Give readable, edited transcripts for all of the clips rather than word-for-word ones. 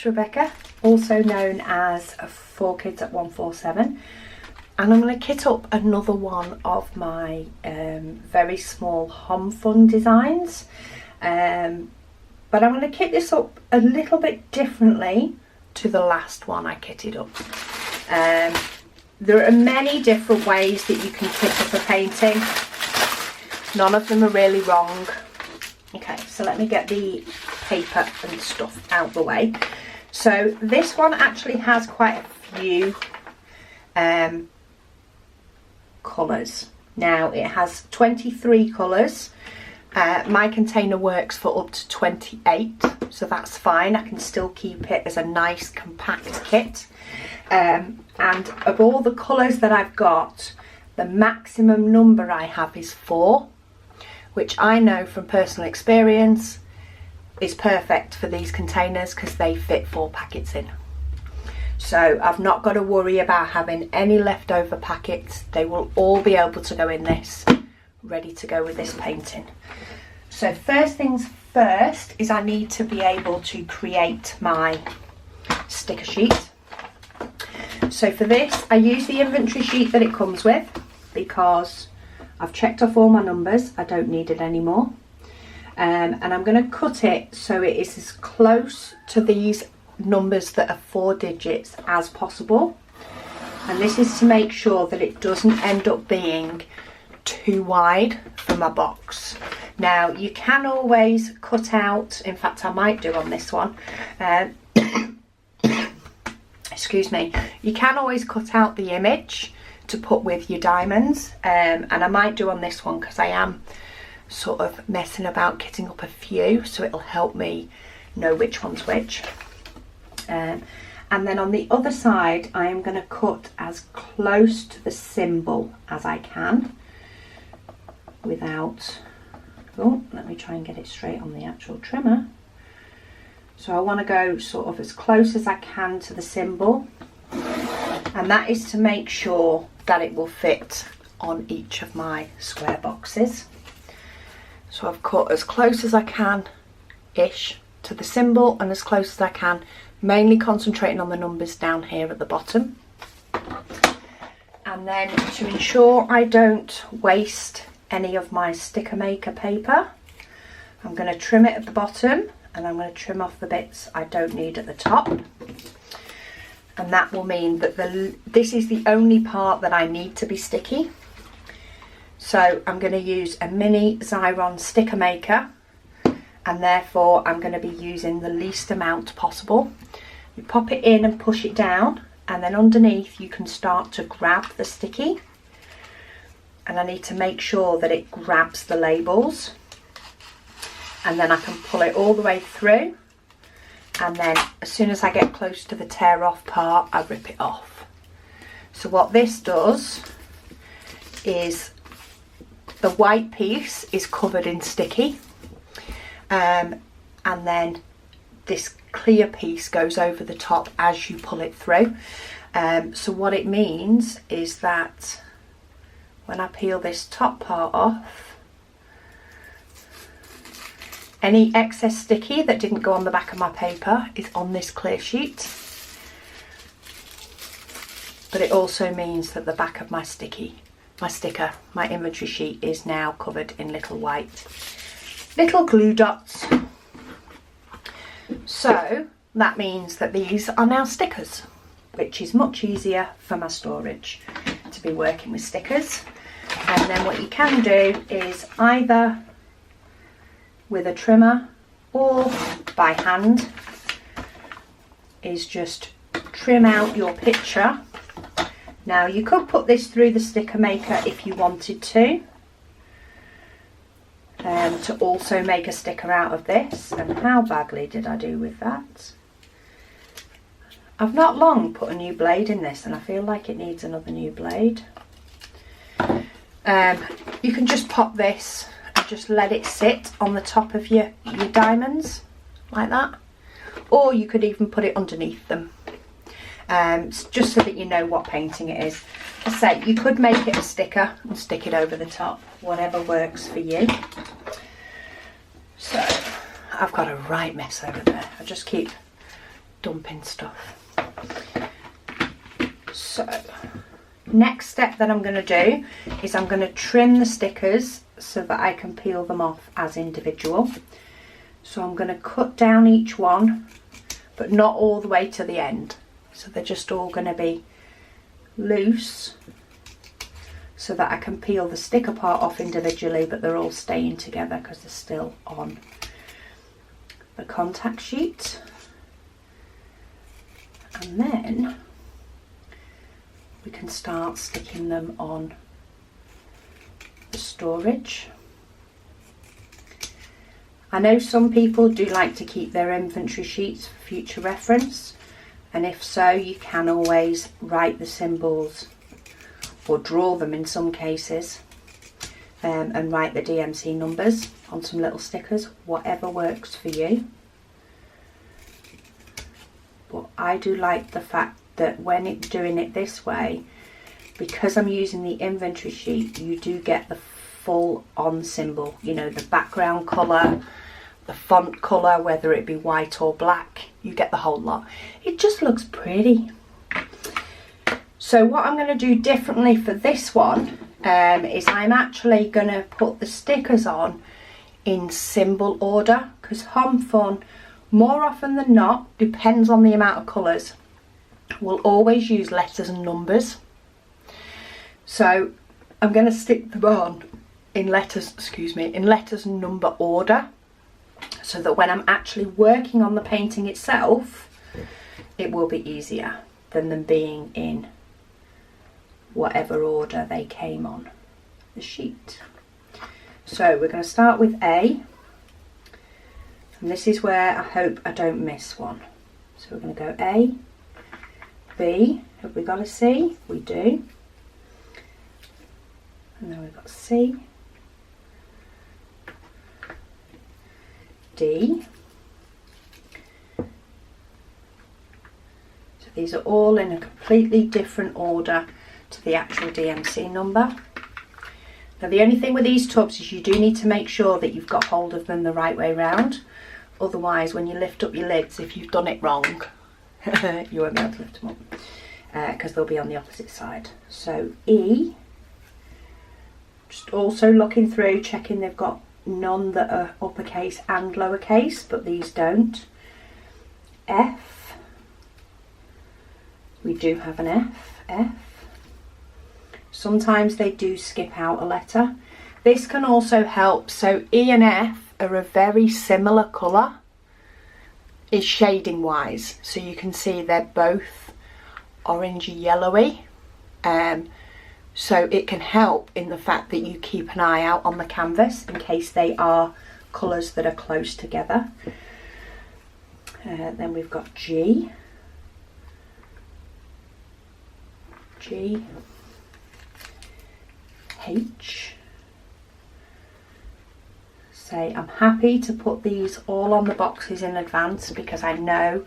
it's Rebecca, also known as 4Kids at 147, and I'm going to kit up another one of my very small Homfun designs, but I'm going to kit this up a little bit differently to the last one I kitted up. There are many different ways that you can kit up a painting. None of them are really wrong. Okay, so let me get the paper and stuff out the way. So this one actually has quite a few colours. Now it has 23 colours. My container works for up to 28, so that's fine. I can still keep it as a nice compact kit. And of all the colours that I've got, the maximum number I have is 4, which I know from personal experience is perfect for these containers because they fit 4 packets in. So I've not got to worry about having any leftover packets. They will all be able to go in this, ready to go with this painting. So first things first is I need to be able to create my sticker sheet. So for this, I use the inventory sheet that it comes with because I've checked off all my numbers. I don't need it anymore. And I'm going to cut it so it is as close to these numbers that are 4 digits as possible. And this is to make sure that it doesn't end up being too wide for my box. Now you can always cut out, in fact I might do on this one, excuse me, you can always cut out the image to put with your diamonds, and I might do on this one because I am sort of messing about kitting up a few, so it'll help me know which one's which. And then on the other side I am going to cut as close to the symbol as I can without, oh, let me try and get it straight on the actual trimmer. So I want to go sort of as close as I can to the symbol, and that is to make sure that it will fit on each of my square boxes. So I've cut as close as I can ish to the symbol and as close as I can, mainly concentrating on the numbers down here at the bottom. And then to ensure I don't waste any of my sticker maker paper, I'm going to trim it at the bottom, and I'm going to trim off the bits I don't need at the top. And that will mean that this is the only part that I need to be sticky. So I'm going to use a mini Xyron sticker maker, and therefore I'm going to be using the least amount possible. You pop it in and push it down, and then underneath you can start to grab the sticky. And I need to make sure that it grabs the labels, and then I can pull it all the way through, and then as soon as I get close to the tear off part I rip it off. So what this does is the white piece is covered in sticky, and then this clear piece goes over the top as you pull it through. So what it means is that when I peel this top part off, any excess sticky that didn't go on the back of my paper is on this clear sheet. But it also means that the back of my sticker, my inventory sheet is now covered in little white, little glue dots. So that means that these are now stickers, which is much easier for my storage to be working with stickers. And then what you can do is either with a trimmer or by hand is just trim out your picture. Now you could put this through the sticker maker if you wanted to also make a sticker out of this. And how badly did I do with that? I've not long put a new blade in this and I feel like it needs another new blade. You can just pop this and just let it sit on the top of your diamonds like that, or you could even put it underneath them, just so that you know what painting it is. As I say, you could make it a sticker and stick it over the top, whatever works for you. So I've got a right mess over there. I just keep dumping stuff. So next step that I'm going to do is I'm going to trim the stickers so that I can peel them off as individual. So I'm going to cut down each one, but not all the way to the end. So they're just all going to be loose so that I can peel the sticker part off individually, but they're all staying together because they're still on the contact sheet. And then we can start sticking them on the storage. I know some people do like to keep their inventory sheets for future reference, and if so, you can always write the symbols or draw them in some cases, and write the DMC numbers on some little stickers, whatever works for you. But I do like the fact that when doing it this way, because I'm using the inventory sheet, you do get the full on symbol, you know, the background colour, the font colour, whether it be white or black, you get the whole lot. It just looks pretty. So what I'm going to do differently for this one is I'm actually going to put the stickers on in symbol order, because Homfun, more often than not, depends on the amount of colours, will always use letters and numbers. So I'm going to stick them on in letters, in letters and number order, so that when I'm actually working on the painting itself, it will be easier than them being in whatever order they came on the sheet. So we're going to start with A, and this is where I hope I don't miss one. So we're going to go A, B, have we got a C? We do. And then we've got C, D. So these are all in a completely different order to the actual DMC number. Now the only thing with these tubs is you do need to make sure that you've got hold of them the right way round. Otherwise, when you lift up your lids, if you've done it wrong, you won't be able to lift them up because they'll be on the opposite side. So E, just also looking through, checking they've got none that are uppercase and lowercase, but these don't. F, we do have an F, F. Sometimes they do skip out a letter. This can also help. So E and F are a very similar colour, is shading wise. So you can see they're both orangey yellowy. So it can help in the fact that you keep an eye out on the canvas in case they are colours that are close together. Then we've got G, G, H. Say I'm happy to put these all on the boxes in advance because I know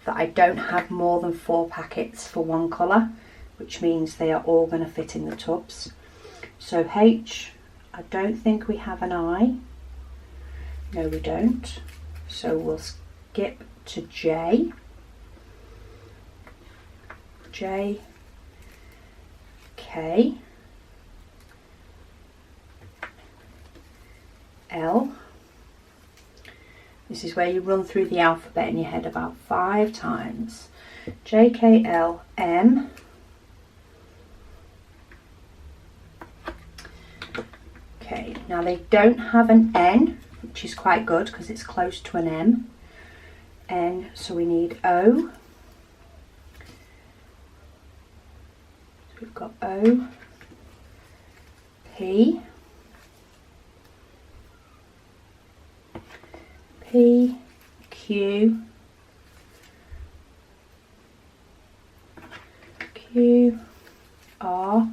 that I don't have more than 4 packets for one colour, which means they are all going to fit in the tubs. So H, I don't think we have an I. No, we don't. So we'll skip to J. J, K, L. This is where you run through the alphabet in your head about 5 times. J, K, L, M. Okay, now they don't have an N, which is quite good because it's close to an M. N, so we need O. So we've got O, P, P, Q, Q, R,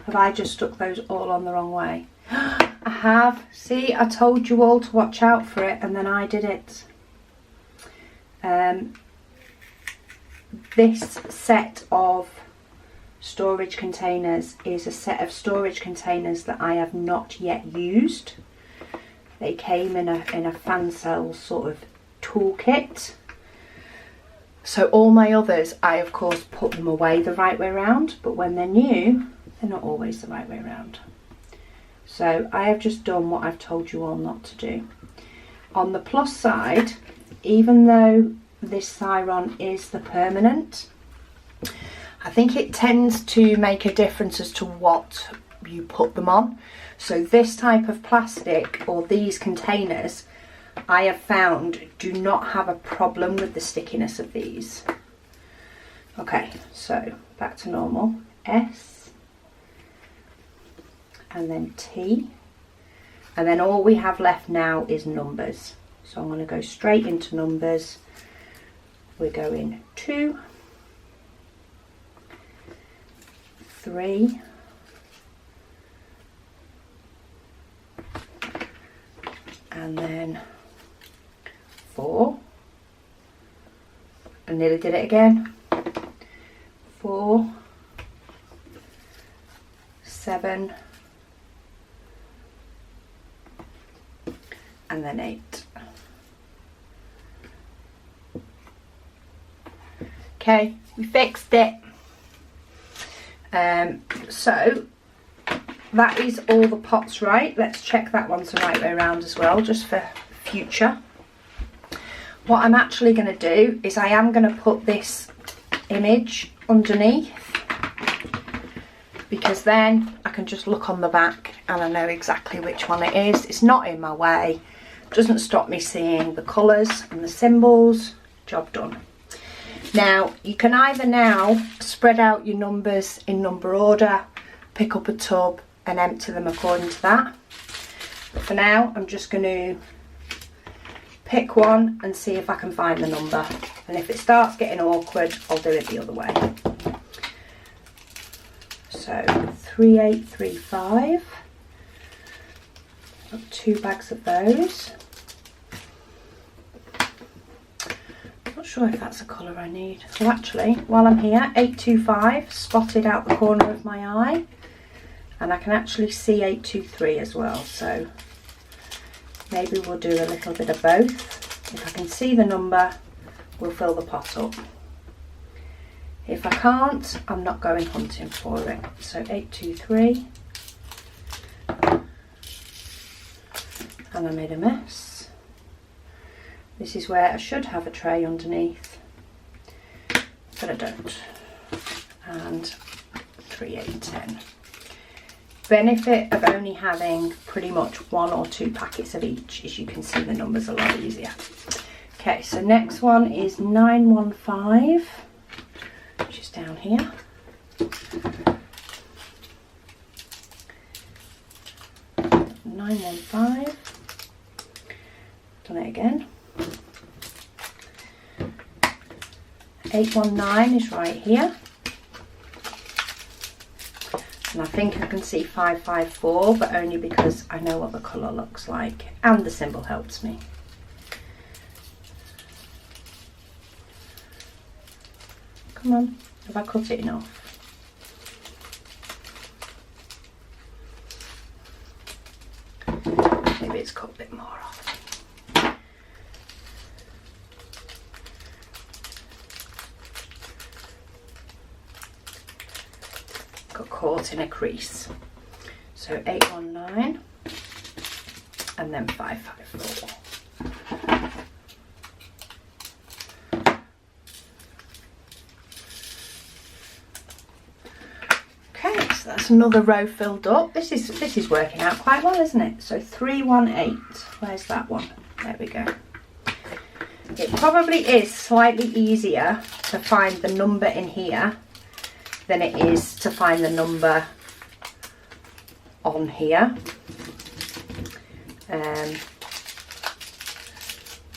have I just stuck those all on the wrong way? I have. See, I told you all to watch out for it and then I did it. This set of storage containers is a set of storage containers that I have not yet used. They came in a fan sale sort of toolkit. So all my others, I of course put them away the right way around, but when they're new, they're not always the right way around. So I have just done what I've told you all not to do. On the plus side, even though this Siron is the permanent, I think it tends to make a difference as to what you put them on. So this type of plastic, or these containers, I have found do not have a problem with the stickiness of these. Okay, so back to normal. S, and then T, and then all we have left now is numbers. So I'm going to go straight into numbers. We're going 2, 3, and then 4. I nearly did it again. 4, 7, and then 8. Okay, we fixed it. So that is all the pots right. Let's check that one's the right way around as well, just for future. What I'm actually going to do is I am going to put this image underneath, because then I can just look on the back and I know exactly which one it is. It's not in my way, doesn't stop me seeing the colours and the symbols. Job done. Now you can either now spread out your numbers in number order, pick up a tub and empty them according to that, but for now I'm just going to pick one and see if I can find the number, and if it starts getting awkward I'll do it the other way. So 3835, got 2 bags of those. Not sure if that's the colour I need. So actually, while I'm here, 825 spotted out the corner of my eye, and I can actually see 823 as well, so maybe we'll do a little bit of both. If I can see the number, we'll fill the pot up. If I can't, I'm not going hunting for it. So 823, and I made a mess. This is where I should have a tray underneath, but I don't. And 3, 8, 10. Benefit of only having pretty much 1 or 2 packets of each is you can see the numbers a lot easier. Okay, so next one is 915, which is down here. $915. Done it again. 819 is right here. And I think I can see 554, but only because I know what the colour looks like and the symbol helps me. Come on, have I cut it enough? Maybe it's cut a bit more off. Got caught in a crease. So 819 and then 554. Okay, so that's another row filled up. This is working out quite well, isn't it? So 318. Where's that one? There we go. It probably is slightly easier to find the number in here than it is to find the number on here.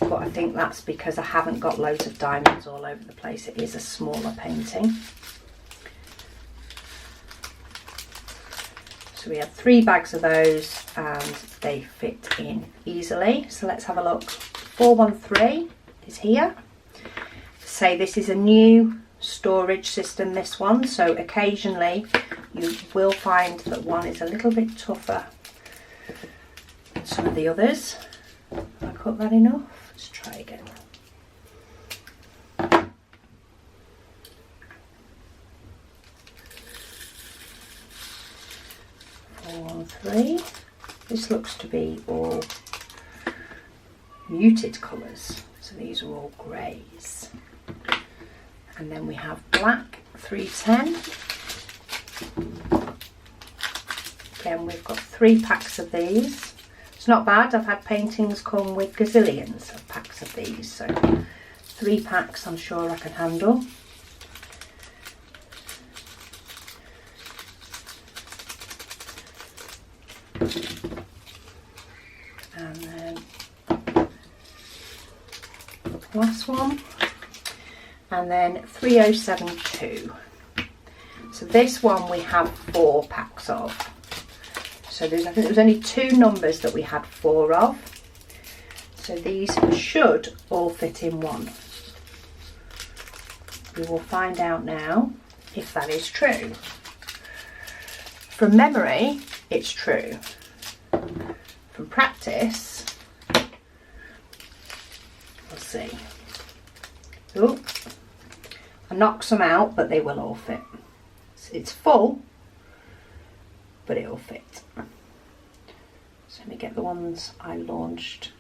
But I think that's because I haven't got loads of diamonds all over the place. It is a smaller painting. So we have 3 bags of those and they fit in easily. So let's have a look. 413 is here. Say this is a new storage system, this one, so occasionally you will find that one is a little bit tougher with some of the others. Have I cut that enough? Let's try again. 413. This looks to be all muted colours, so these are all greys. And then we have black 310. Again, we've got 3 packs of these. It's not bad. I've had paintings come with gazillions of packs of these, so 3 packs I'm sure I can handle. And then the last one, and then 3072. So this one we have 4 packs of. So I think there was only 2 numbers that we had 4 of. So these should all fit in one. We will find out now if that is true. From memory, it's true. From practice, we'll see. Oh, I knocked some out, but they will all fit. It's full, but it'll fit. So let me get the ones I launched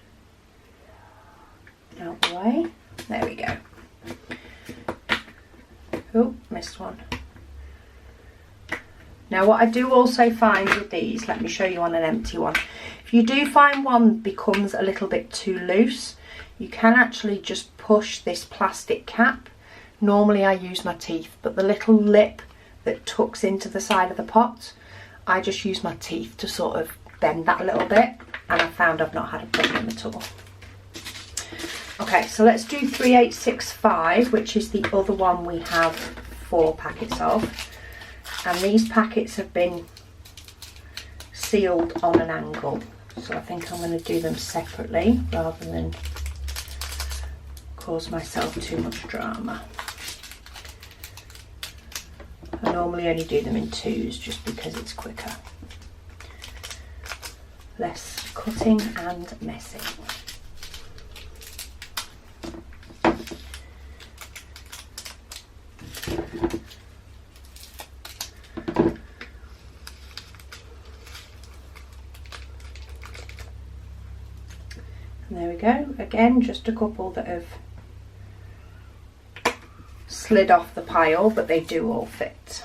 out the way. There we go. Oh, missed one. Now what I do also find with these, let me show you on an empty one. If you do find one becomes a little bit too loose, you can actually just push this plastic cap. Normally I use my teeth, but the little lip that tucks into the side of the pot, I just use my teeth to sort of bend that a little bit, and I found I've not had a problem at all. Okay, so let's do 3865, which is the other one we have 4 packets of. And these packets have been sealed on an angle, so I think I'm going to do them separately rather than cause myself too much drama. I normally only do them in 2s just because it's quicker. Less cutting and messing. And there we go. Again, just a couple that have slid off the pile, but they do all fit.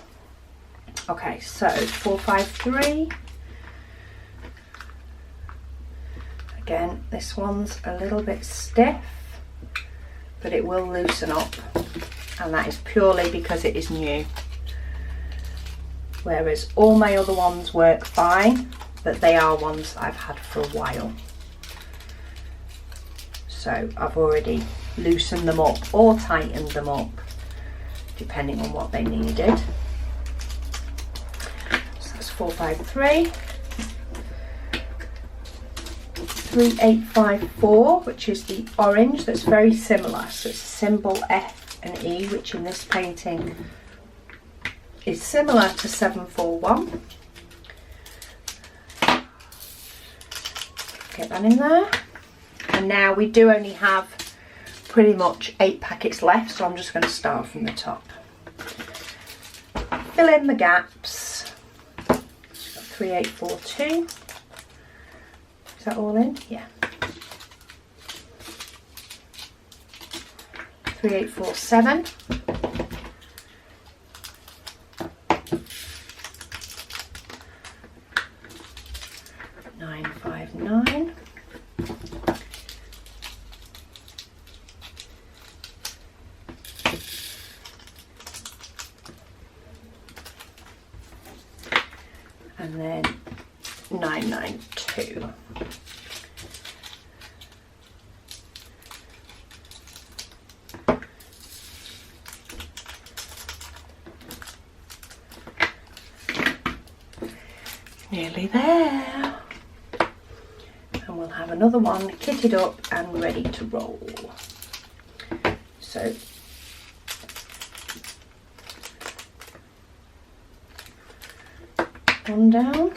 Okay, so 453. Again, this one's a little bit stiff, but it will loosen up, and that is purely because it is new. Whereas all my other ones work fine, but they are ones that I've had for a while. So I've already loosened them up or tightened them up, depending on what they needed. So that's 453. 3854, which is the orange, that's very similar. So it's symbol F and E, which in this painting is similar to 741. Get that in there. And now we do only have pretty much 8 packets left, so I'm just going to start from the top. Fill in the gaps. 3842. Is that all in? Yeah. 3847. 959. 992. Nearly there. And we'll have another one kitted up and ready to roll. So one down.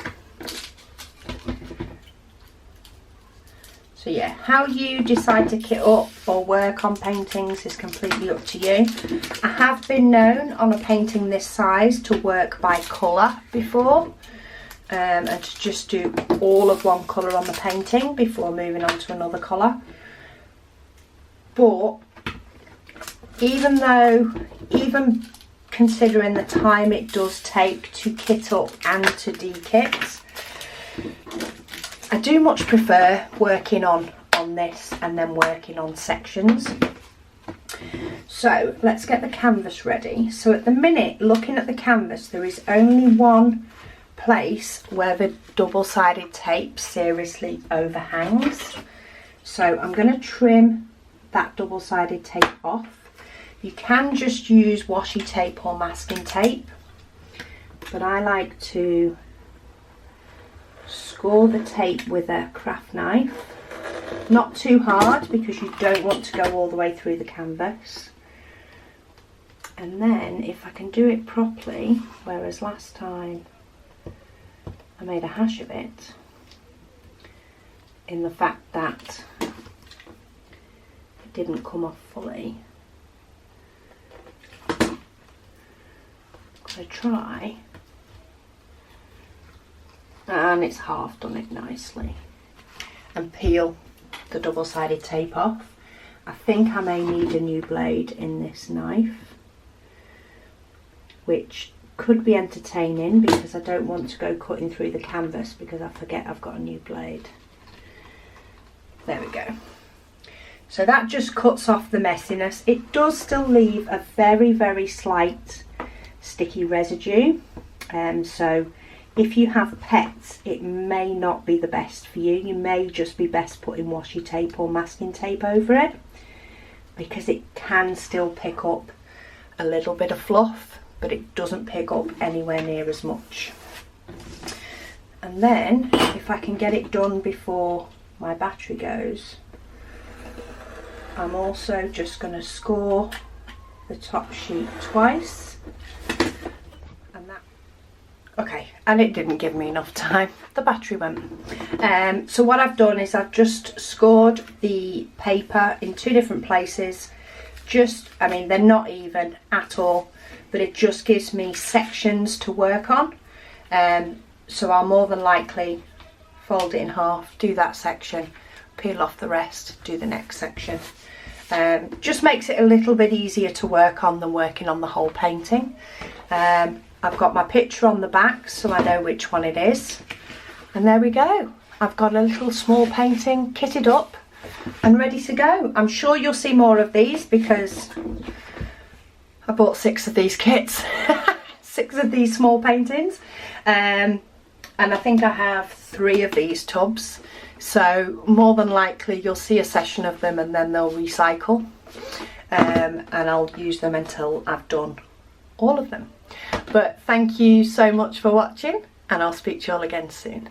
So yeah, how you decide to kit up or work on paintings is completely up to you. I have been known on a painting this size to work by colour before, and to just do all of one colour on the painting before moving on to another colour. But even considering the time it does take to kit up and to de-kit, I do much prefer working on this and then working on sections. So let's get the canvas ready. So at the minute, looking at the canvas, there is only one place where the double-sided tape seriously overhangs. So I'm going to trim that double-sided tape off. You can just use washi tape or masking tape, but I like to score the tape with a craft knife. Not too hard because you don't want to go all the way through the canvas. And then if I can do it properly, whereas last time I made a hash of it, in the fact that it didn't come off fully, I'm going to try, and it's half done it nicely, and peel the double-sided tape off. I think I may need a new blade in this knife, which could be entertaining because I don't want to go cutting through the canvas because I forget I've got a new blade. There we go. So that just cuts off the messiness. It does still leave a very, very slight sticky residue, so if you have pets, it may not be the best for you. You may just be best putting washi tape or masking tape over it because it can still pick up a little bit of fluff, but it doesn't pick up anywhere near as much. And then if I can get it done before my battery goes, I'm also just going to score the top sheet twice. Okay, and it didn't give me enough time. The battery went. So what I've done is I've just scored the paper in two different places. I mean, they're not even at all, but it just gives me sections to work on. So I'll more than likely fold it in half, do that section, peel off the rest, do the next section. Just makes it a little bit easier to work on than working on the whole painting. I've got my picture on the back so I know which one it is, and there we go. I've got a little small painting kitted up and ready to go. I'm sure you'll see more of these because I bought 6 of these kits, 6 of these small paintings, and I think I have 3 of these tubs, so more than likely you'll see a session of them and then they'll recycle, and I'll use them until I've done all of them. But thank you so much for watching, and I'll speak to you all again soon.